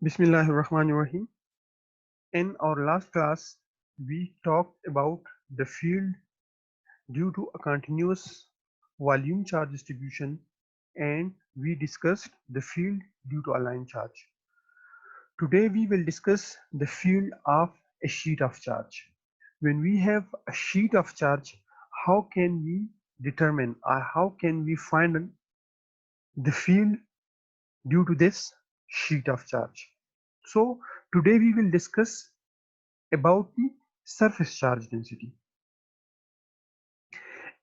Bismillahirrahmanirrahim. In our last class, we talked about the field due to a continuous volume charge distribution, and we discussed the field due to a line charge. Today we will discuss the field of a sheet of charge. When we have a sheet of charge, how can we determine or how can we find the field due to this sheet of charge? So today we will discuss about the surface charge density.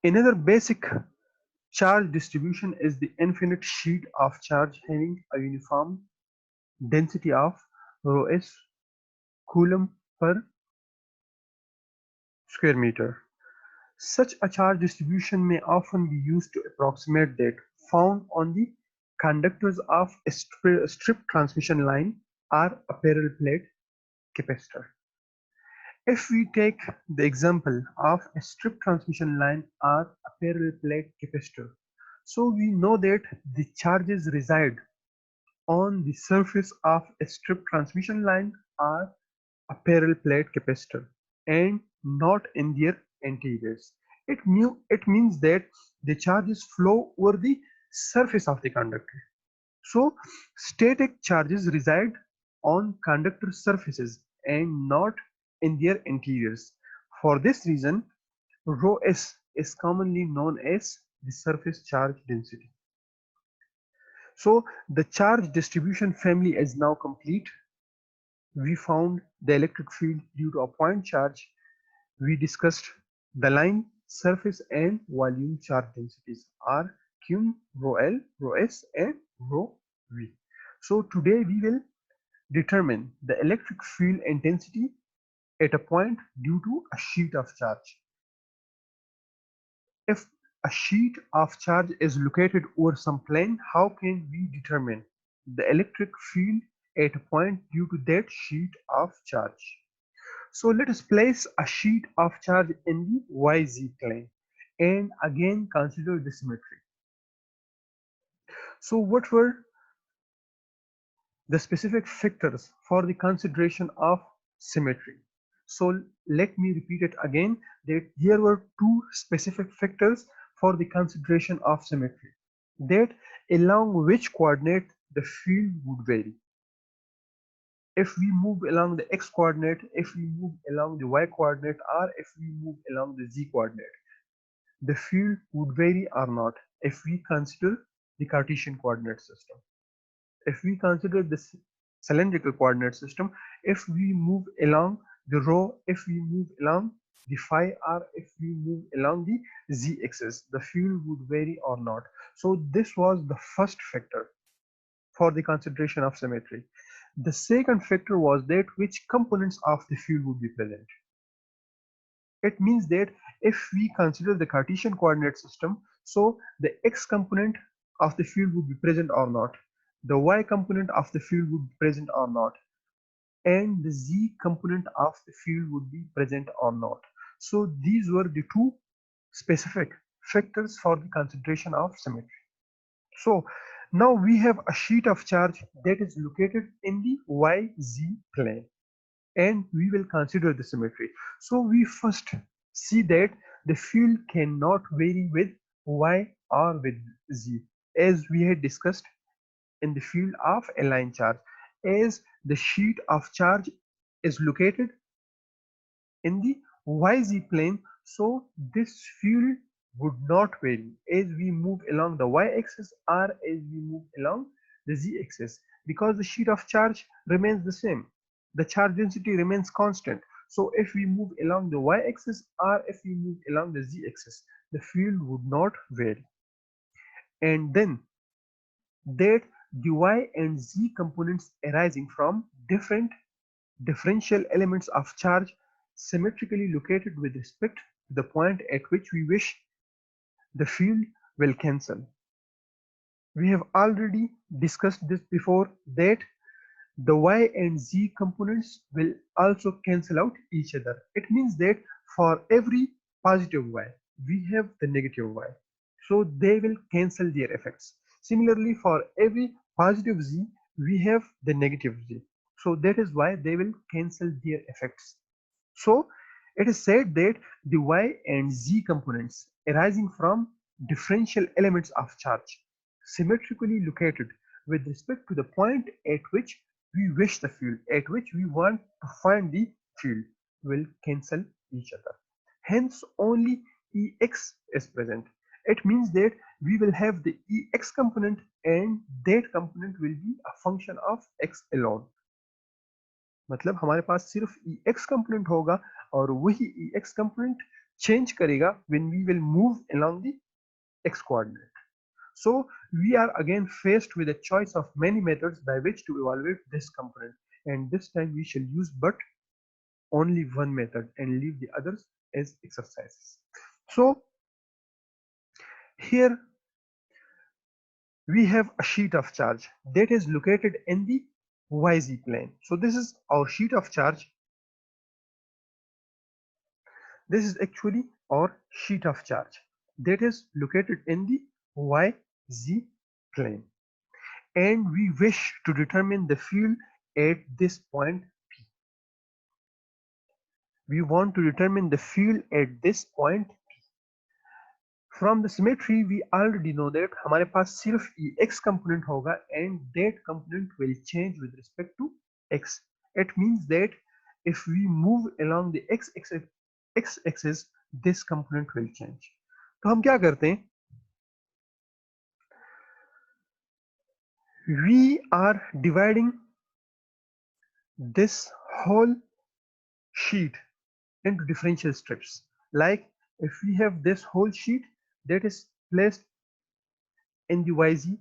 Another basic charge distribution is the infinite sheet of charge having a uniform density of rho s coulomb per square meter. Such a charge distribution may often be used to approximate that found on the conductors of a strip transmission line or a parallel plate capacitor. If we take the example of a strip transmission line or a parallel plate capacitor, so we know that the charges reside on the surface of a strip transmission line or a parallel plate capacitor and not in their interiors. It means that the charges flow over the surface of the conductor. So static charges reside on conductor surfaces and not in their interiors. For this reason, rho s is commonly known as the surface charge density. So the charge distribution family is now complete. We found the electric field due to a point charge. We discussed the line, surface and volume charge densities are Q, rho L, rho S and rho V. So today we will determine the electric field intensity at a point due to a sheet of charge. If a sheet of charge is located over some plane, how can we determine the electric field at a point due to that sheet of charge? So let us place a sheet of charge in the YZ plane and again consider the symmetry. So what were the specific factors for the consideration of symmetry? So let me repeat it again that here were two specific factors for the consideration of symmetry, that along which coordinate the field would vary. If we move along the x coordinate, if we move along the y coordinate, or if we move along the z coordinate, the field would vary or not if we consider the Cartesian coordinate system. If we consider this cylindrical coordinate system, if we move along the rho, if we move along the phi, or if we move along the z-axis, the field would vary or not. So this was the first factor for the consideration of symmetry. The second factor was that which components of the field would be present. It means that if we consider the Cartesian coordinate system, so the x component of the field would be present or not, the y component of the field would be present or not, and the z component of the field would be present or not. So these were the two specific factors for the consideration of symmetry. So now we have a sheet of charge that is located in the YZ plane and we will consider the symmetry. So we first see that the field cannot vary with Y or with Z, as we had discussed in the field of a line charge. As the sheet of charge is located in the YZ plane, so this field would not vary as we move along the y-axis or as we move along the z-axis, because the sheet of charge remains the same. The charge density remains constant. So if we move along the y-axis or if we move along the z-axis, the field would not vary. And then that the y and z components arising from different differential elements of charge symmetrically located with respect to the point at which we wish the field will cancel. We have already discussed this before that the y and z components will also cancel out each other. It means that for every positive y, we have the negative y. So they will cancel their effects. Similarly, for every positive z, we have the negative z. So that is why they will cancel their effects. So it is said that the y and z components arising from differential elements of charge symmetrically located with respect to the point at which we wish the field, at which we want to find the field, will cancel each other. Hence only Ex is present. It means that we will have the Ex component and that component will be a function of x alone. मतलब हमारे पास सिर्फ Ex component होगा और वही Ex component change करेगा when we will move along the x coordinate. So we are again faced with a choice of many methods by which to evaluate this component, and this time we shall use but only one method and leave the others as exercises. So here we have a sheet of charge that is located in the YZ plane. So this is our sheet of charge. This is actually our sheet of charge that is located in the YZ plane, and we wish to determine the field at this point P. We want to determine the field at this point P. From the symmetry we already know that हमारे पास सिर्फ Ex component होगा and that component will change with respect to x. It means that if we move along the x axis, this component will change. तो हम क्या करते हैं? We are dividing this whole sheet into differential strips. Like if we have this whole sheet that is placed in the YZ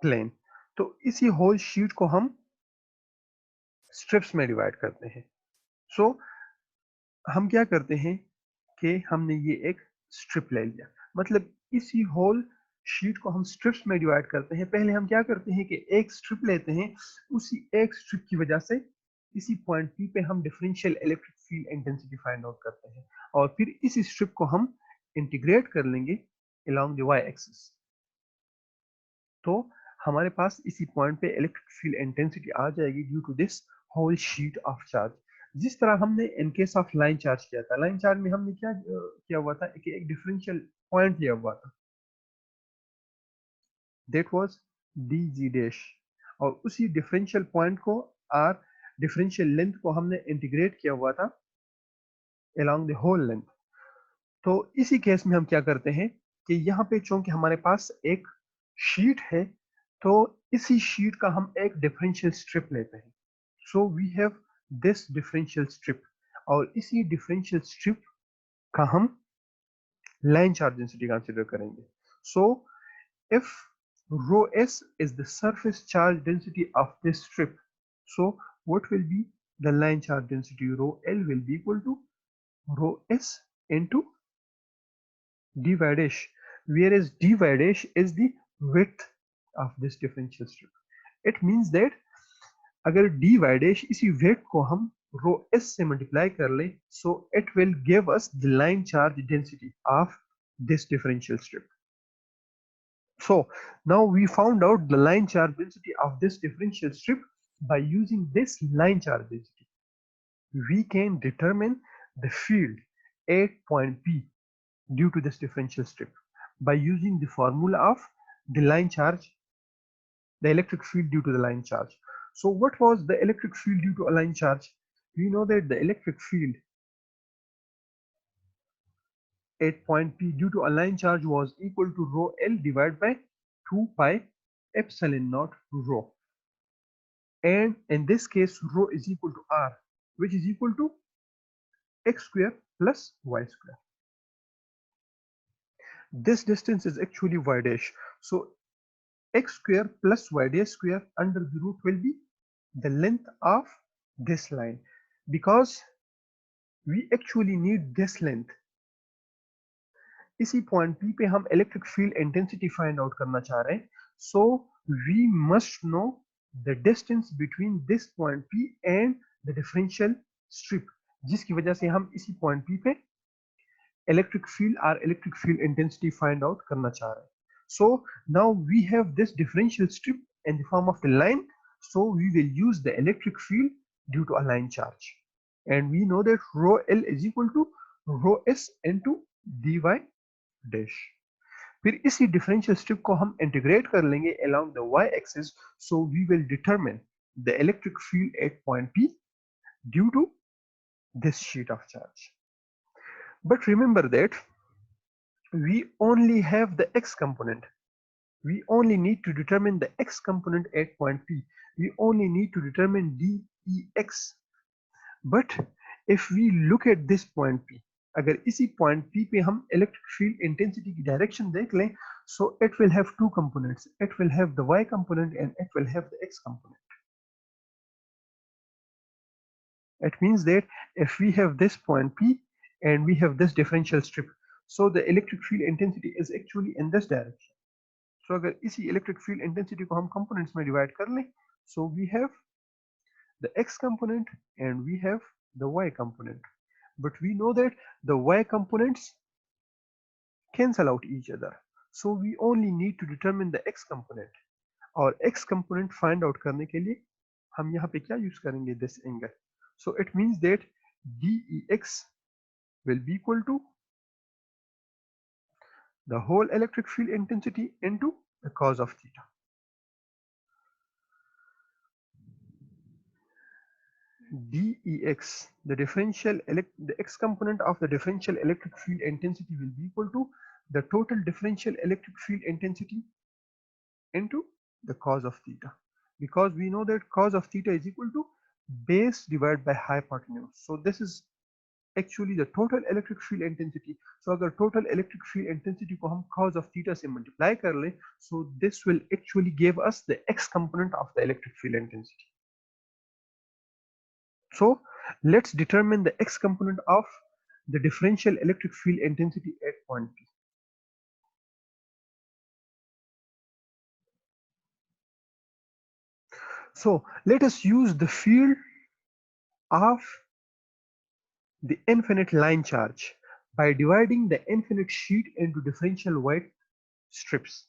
plane, तो इसी whole sheet को हम strips में divide करते हैं. So हम क्या करते हैं कि हमने ये एक strip ले लिया, मतलब इसी whole शीट को हम स्ट्रिप्स में डिवाइड करते हैं. पहले हम क्या करते हैं कि एक स्ट्रिप लेते हैं, उसी एक स्ट्रिप की वजह से इसी पॉइंट पी पे हम differential electric field intensity find out करते हैं और फिर इसी स्ट्रिप को हम इंटीग्रेट कर लेंगे अलोंग द वाई एक्सिस. तो हमारे पास इसी पॉइंट पे इलेक्ट्रिक फील्ड इंटेंसिटी आ जाएगी due to this whole sheet of charge. जिस तरह हमने in case of line charge किया था, लाइन चार्ज में हमने क्या किया हुआ था कि एक डिफरेंशियल पॉइंट लिया हुआ था, that was dg dash, और उसी डिफरेंशियल पॉइंट को r डिफरेंशियल लेंथ को हमने इंटीग्रेट किया हुआ था along the whole length. तो इसी केस में हम क्या करते हैं कि यहाँ पे चूंकि हमारे पास एक शीट है तो इसी शीट का हम एक डिफरेंशियल स्ट्रिप लेते हैं. So we have this differential strip और इसी डिफरेंशियल स्ट्रिप का हम लाइन चार्ज डेंसिटी कंसीडर करेंगे. सो if rho s is the surface charge density of this strip, so what will be the line charge density? Rho L will be equal to rho s into dy dash, whereas dy dash is the width of this differential strip. It means that अगर dy dash इसी width को हम rho s से multiply कर ले, so it will give us the line charge density of this differential strip. So now we found out the line charge density of this differential strip. By using this line charge density, we can determine the field at point P due to this differential strip by using the formula of the line charge, the electric field due to the line charge. So what was the electric field due to a line charge? We know that the electric field at point P due to a line charge was equal to rho L divided by 2 pi epsilon naught rho. And in this case rho is equal to r, which is equal to x square plus y square. This distance is actually y dash, so x square plus y dash square under the root will be the length of this line, because we actually need this length. इसी point P पे हम electric field intensity find out करना चाह रहे हैं. So we must know the distance between this point P and the differential strip, जिसकी वजह से हम इसी point P पे electric field or electric field intensity find out करना चाह रहे हैं. So now we have this differential strip in the form of the line. So we will use the electric field due to a line charge, and we know that rho L is equal to rho S into dy dash. फिर इसी differential strip को हम integrate कर लेंगे along the y axis, so we will determine the electric field at point P due to this sheet of charge. But remember that we only have the x component. We only need to determine the x component at point P. We only need to determine dEx. But if we look at this point P, अगर इसी point P पे हम electric field intensity की direction देख लें, so it will have two components. It will have the y component and it will have the x component. It means that if we have this point P and we have this differential strip, so the electric field intensity is actually in this direction. So अगर इसी electric field intensity को हम components में divide कर लें, so we have the x component and we have the y component. But we know that the y components cancel out each other. So we only need to determine the x component. और x component find out करने के लिए हम यहाँ पे क्या use करेंगे? This angle. So it means that dEx will be equal to the whole electric field intensity into the cos of theta. dEx, the x component of the differential electric field intensity will be equal to the total differential electric field intensity into the cos of theta, because we know that cos of theta is equal to base divided by hypotenuse. So this is actually the total electric field intensity. So अगर total electric field intensity को हम cos of theta से multiply कर ले, so this will actually give us the x component of the electric field intensity. So let's determine the x component of the differential electric field intensity at point P. So let us use the field of the infinite line charge by dividing the infinite sheet into differential white strips.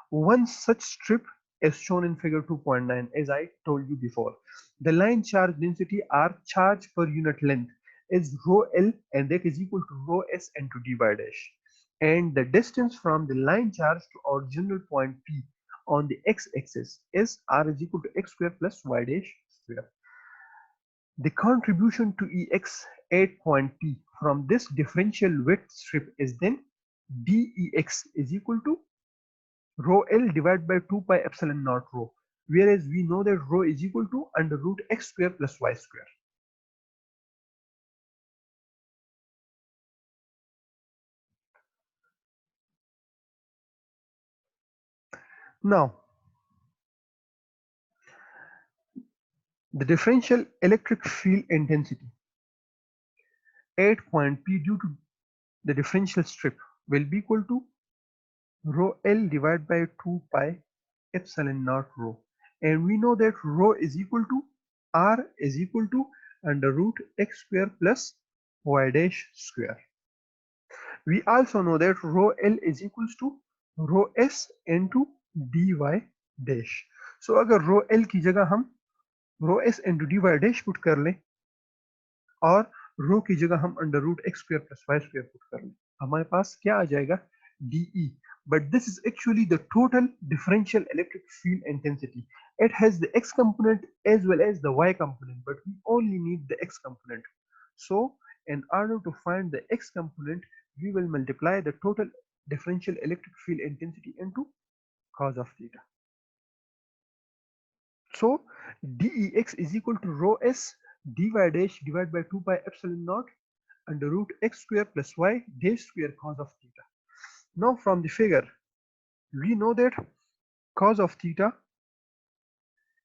One such strip is shown in figure 2.9, as I told you before. The line charge density or charge per unit length is rho L, and that is equal to rho S into d by dash. And the distance from the line charge to original point P on the x-axis is r is equal to x square plus y dash square. The contribution to Ex at point P from this differential width strip is then dEx is equal to rho L divided by 2 pi epsilon naught rho, whereas we know that rho is equal to under root x square plus y square. Now, the differential electric field intensity at point P due to the differential strip will be equal to rho L divided by 2 pi epsilon naught rho, and we know that rho is equal to r is equal to under root x square plus y dash square. We also know that rho L is equals to rho S into dy dash. So अगर rho L की जगह हम rho S into dy dash put कर लें और rho की जगह हम under root x square plus y square put कर लें, हमारे पास क्या आ जाएगा? dE. But this is actually the total differential electric field intensity. It has the x component as well as the y component, but we only need the x component. So in order to find the x component, we will multiply the total differential electric field intensity into cos of theta. So dEx is equal to rho S dy dash divided by 2 pi epsilon naught under root x square plus y dash square cos of theta. Now from the figure, we know that cos of theta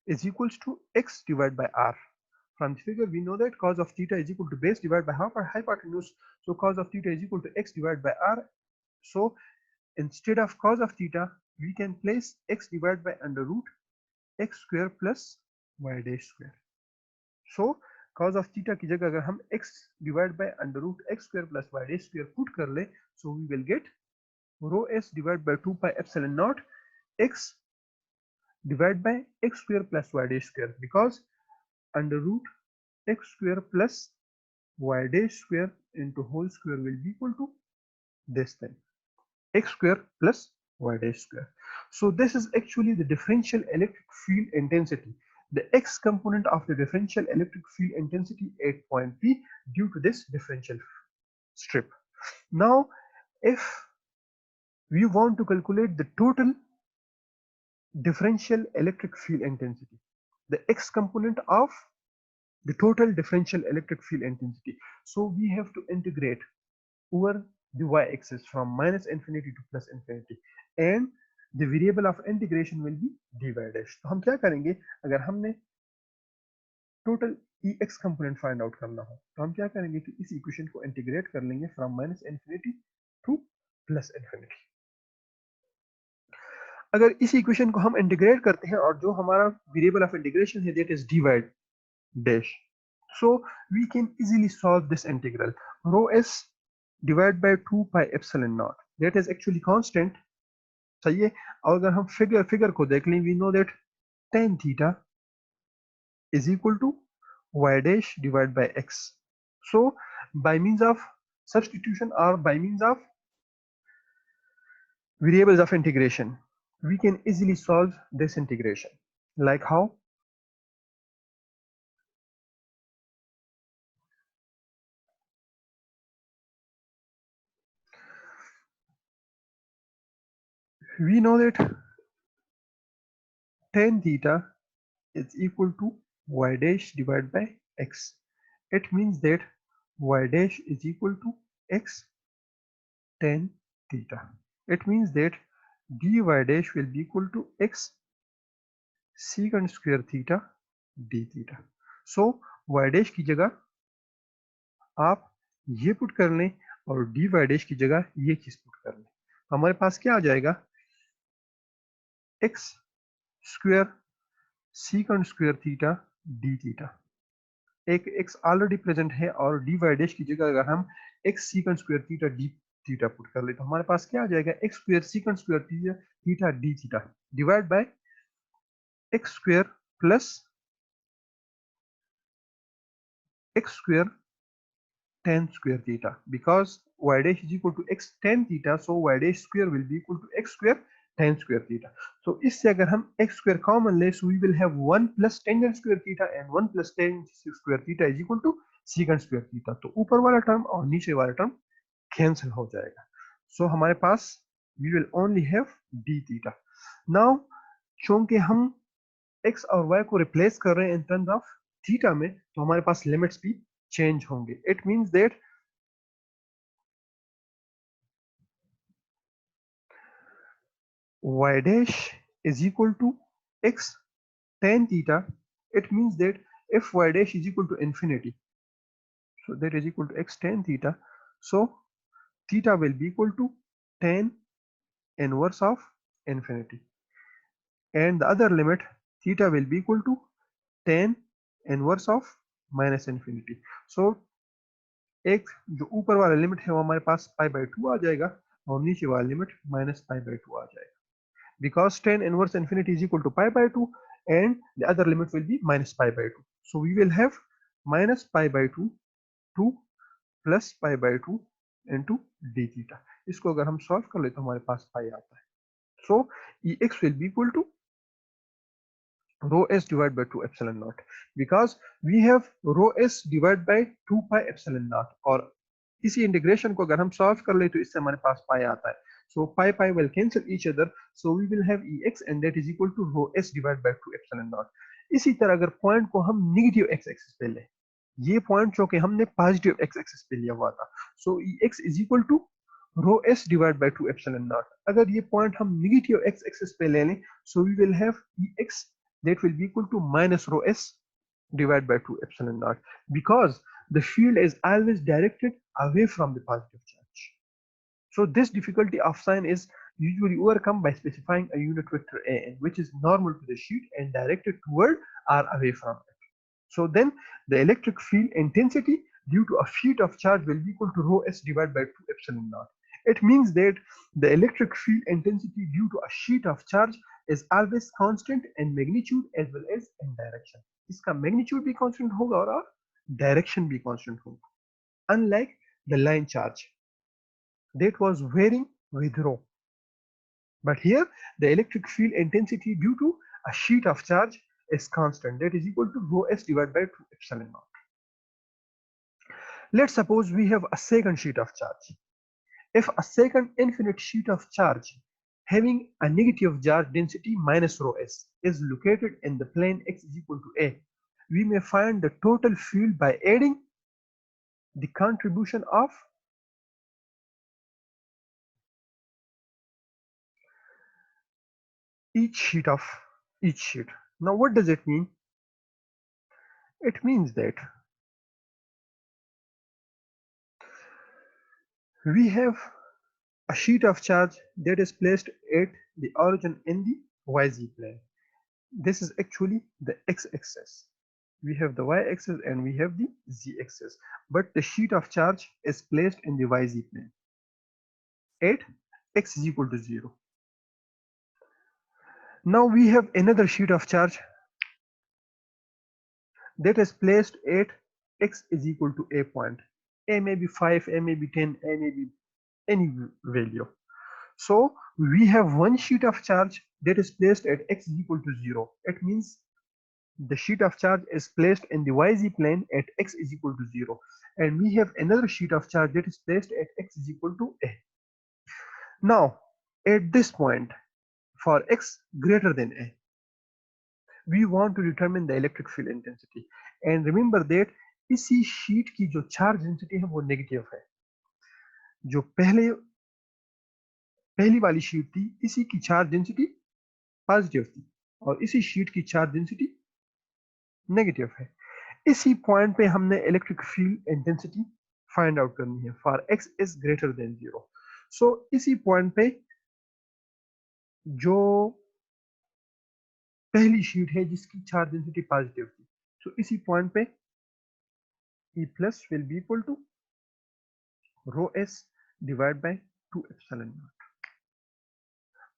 is equals to x divided by r. From the figure, we know that cos of theta is equal to base divided by half or hypotenuse. So cos of theta is equal to x divided by r. So instead of cos of theta, we can place x divided by under root x square plus y dash square. So cos of theta की जगह अगर हम x divided by under root x square plus y dash square put कर ले, so we will get rho s divided by 2 pi epsilon naught x divided by x square plus y dash square, because under root x square plus y dash square into whole square will be equal to this thing, x square plus y dash square. So this is actually the differential electric field intensity, the x component of the differential electric field intensity at point P due to this differential strip. Now if we want to calculate the total differential electric field intensity, the x component of the total differential electric field intensity, so we have to integrate over the y-axis from minus infinity to plus infinity, and the variable of integration will be dy dash. तो हम क्या करेंगे, अगर हमने total ex component find out करना हो तो हम क्या करेंगे कि इस इक्वेशन को इंटीग्रेट कर लेंगे from minus infinity two plus infinity. अगर इस इक्वेशन को हम इंटीग्रेट करते हैं और जो हमारा वेरिएबल ऑफ इंटीग्रेशन है that is dy dash, so we can easily solve this integral rho s divided by 2 pi epsilon naught, that is actually constant, सही है। और अगर हम फिगर को देख लें, we know that tan theta is equal to y dash divided by x, so by means of substitution or by means of variables of integration we can easily solve this integration. Like how? We know that tan theta is equal to y dash divided by x. It means that y dash is equal to x tan theta. It means that dy dash will be equal to x secant square theta d theta. So y dash की जगह आप ये put कर लें और dy dash की जगह ये चीज पुट कर लें, हमारे पास क्या आ जाएगा, x square secant square theta d theta. एक x ऑलरेडी प्रेजेंट है और dy डैश की जगह अगर हम x secant square theta d theta put कर ले तो हमारे पास क्या आ जाएगा, x square secant square theta d theta divide by x square plus x square tan square theta, because y dash is equal to x tan theta, so y dash square will be equal to x square tan square theta. So इससे अगर हम x square common ले, so we will have 1 plus tan square theta and 1 plus tan square theta is equal to secant square theta. तो ऊपर वाला term और नीचे वाला टर्म कैंसिल हो जाएगा, so हमारे पास we will only have d theta. Now चूंकि हम x और y को रिप्लेस कर रहे हैं इन टर्म्स ऑफ थीटा में, तो हमारे पास लिमिट्स भी चेंज होंगे. It means that y dash is equal to x tan theta. It means that if y dash is equal to infinity, so that is equal to x tan theta, so theta will be equal to tan inverse of infinity, and the other limit theta will be equal to tan inverse of minus infinity. So एक जो ऊपर वाला limit है वो हमारे पास pi by 2 आ जाएगा और नीचे वाला लिमिट माइनस पाई बाई 2 आ जाएगा, because tan inverse infinity is equal to pi by 2 and the other limit will be minus pi by 2. So we will have minus pi by 2 to plus pi by 2 into d theta. इसको अगर हम solve कर ले तो हमारे पास पाई आता है. So Ex will be equal to rho s divided by 2 epsilon naught, because we have rho s divided by 2 pi epsilon naught, और इसी इंटीग्रेशन को अगर हम सॉल्व कर ले तो इससे हमारे पास पाई आता है. So pi will cancel each other, so we will have Ex and that is equal to rho s divided by 2 epsilon naught. इसी तरह अगर पॉइंट को हम नेगेटिव x एक्सिस पे ले, ये पॉइंट जो कि हमने पॉजिटिव x एक्सिस पे लिया हुआ था, so Ex is equal to rho s divided by 2 epsilon naught. अगर ये पॉइंट हम नेगेटिव x एक्सिस पे ले लें, so we will have Ex that will be equal to minus rho s divided by 2 epsilon naught, because the field is always directed away from the positive charge. So this difficulty of sign is usually overcome by specifying a unit vector an, which is normal to the sheet and directed toward or away from it. So then the electric field intensity due to a sheet of charge will be equal to rho s divided by 2 epsilon naught. It means that the electric field intensity due to a sheet of charge is always constant in magnitude as well as in direction. इसका magnitude भी constant होगा और direction भी constant होगा. Unlike the line charge that was varying with rho. But here the electric field intensity due to a sheet of charge is constant, that is equal to rho s divided by 2 epsilon naught. Let's suppose we have a second sheet of charge. If a second infinite sheet of charge having a negative charge density minus rho s is located in the plane x is equal to a, we may find the total field by adding the contribution of each sheet. Now what does it mean? It means that we have a sheet of charge that is placed at the origin in the YZ plane. This is actually the x-axis. We have the y-axis and we have the z-axis, but the sheet of charge is placed in the YZ plane at x is equal to 0. Now we have another sheet of charge that is placed at x is equal to a point. A may be 5, a may be 10, a may be any value. So we have one sheet of charge that is placed at x is equal to 0. It means the sheet of charge is placed in the YZ plane at x is equal to 0. And we have another sheet of charge that is placed at x is equal to a. Now, at this point, for x greater than a, we want to determine the electric field intensity. And remember that इसी sheet की जो charge density है वो negative है. जो पहली वाली sheet थी इसी की चार्ज डेंसिटी पॉजिटिव थी और इसी शीट की चार्ज डेंसिटी नेगेटिव है. इसी पॉइंट पे हमने electric field intensity find out करनी है for x is greater than 0. सो इसी पॉइंट पे जो पहली शीट है जिसकी चार्ज डेंसिटी पॉजिटिव थी, सो इसी पॉइंट पे E plus will be equal to rho s divided by 2 epsilon naught.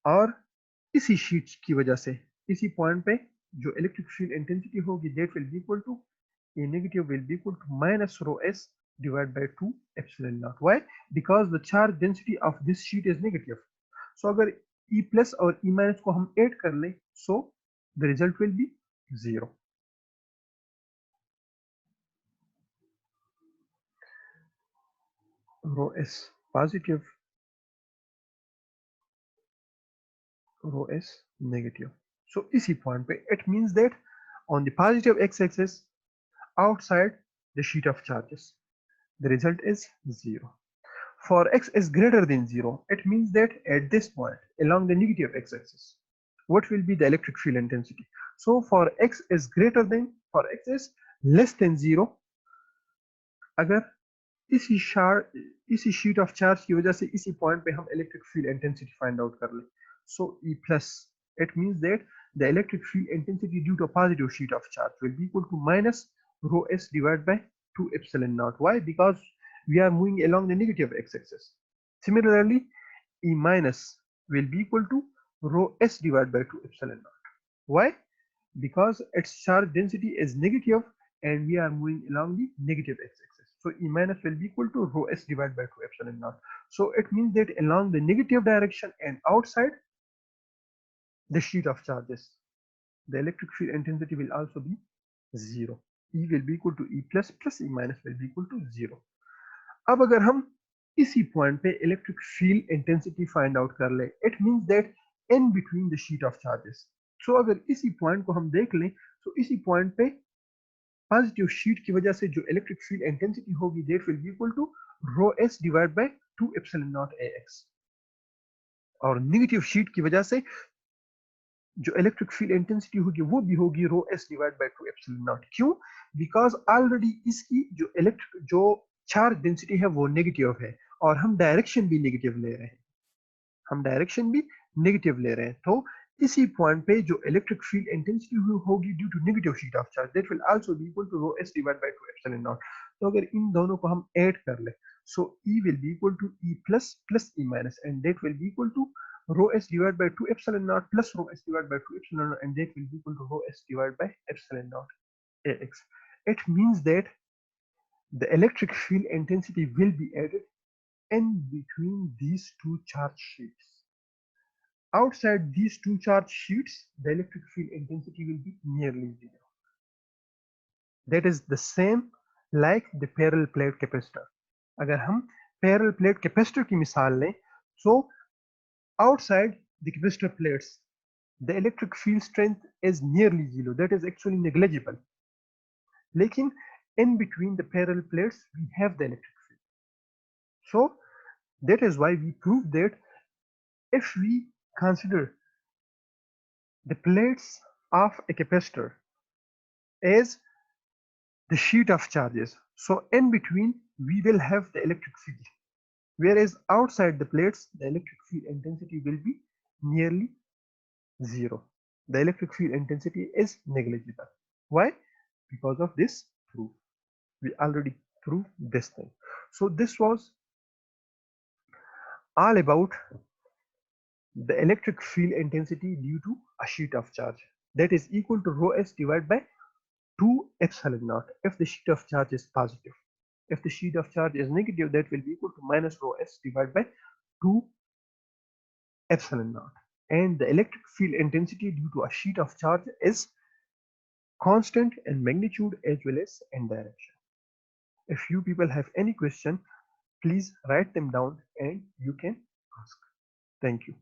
और इसी शीट की वजह से इसी पॉइंट पे जो इलेक्ट्रिक फील्ड इंटेंसिटी होगी that will be equal to a negative will be equal to minus rho S divided by 2 epsilon naught. Why? Because the charge density of this sheet is negative. So अगर E plus और E minus को हम add कर लें, so the result will be 0. Rho s positive, rho s negative. So इसी point पे it means that on the positive x-axis outside the sheet of charges, the result is 0. For x is greater than 0, it means that at this point along the negative x-axis, what will be the electric field intensity? So for x is greater than, for x is less than 0, अगर इसी sheet of charge की वजह से इसी point पे हम electric field intensity find out कर लें, so E plus, it means that the electric field intensity due to a positive sheet of charge will be equal to minus rho s divided by 2 epsilon naught. Why? Because we are moving along the negative x-axis. Similarly, E minus will be equal to rho s divided by 2 epsilon naught. Why? Because its charge density is negative and we are moving along the negative x-axis. So E minus will be equal to rho s divided by 2 epsilon naught. So it means that along the negative direction and outside the sheet of charges, the electric field intensity will also be 0. E will be equal to E plus plus E minus will be equal to 0. अब अगर हम इसी point पे electric field intensity find out कर ले, it means that in between the sheet of charges. So अगर इसी point को हम देख लें, तो इसी पॉइंट पे पॉजिटिव शीट की वजह से जो इलेक्ट्रिक फील्ड इंटेंसिटी होगी that will be equal to rho S divide by 2 epsilon naught a x. और नेगेटिव शीट की वजह से जो इलेक्ट्रिक फील्ड इंटेंसिटी होगी वो भी होगी rho S divide by 2 epsilon naught. क्यों? बिकॉज ऑलरेडी इसकी जो चार्ज डेंसिटी है वो नेगेटिव है और हम डायरेक्शन भी नेगेटिव ले रहे हैं. तो इसी पॉइंट पे जो इलेक्ट्रिक फील्ड इंटेंसिटी होगी due to negative sheet of charge that will also be equal to rho S divide by 2 epsilon naught. तो अगर इन दोनों को हम ऐड कर ले, सो E will be equal to E plus plus E minus and that will be equal to rho s divided by 2 epsilon naught plus rho s divided by 2 epsilon naught, and that will be equal to rho s divided by epsilon naught ax. It means that the electric field intensity will be added in between these two charge sheets. Outside these two charge sheets, the electric field intensity will be nearly zero. That is the same like the parallel plate capacitor. अगर हम parallel plate capacitor की मिसाल लें, so outside the capacitor plates, the electric field strength is nearly zero. That is actually negligible. लेकिन in between the parallel plates, we have the electric field. So that is why we prove that if we consider the plates of a capacitor as the sheet of charges, so in between we will have the electric field, whereas outside the plates the electric field intensity will be nearly zero. The electric field intensity is negligible. Why? Because of this proof. We already proved this thing. So this was all about the electric field intensity due to a sheet of charge, that is equal to rho s divided by 2 epsilon naught if the sheet of charge is positive. If the sheet of charge is negative, that will be equal to minus rho s divided by 2 epsilon naught. And the electric field intensity due to a sheet of charge is constant in magnitude as well as in direction. If you people have any question, please write them down and you can ask. Thank you.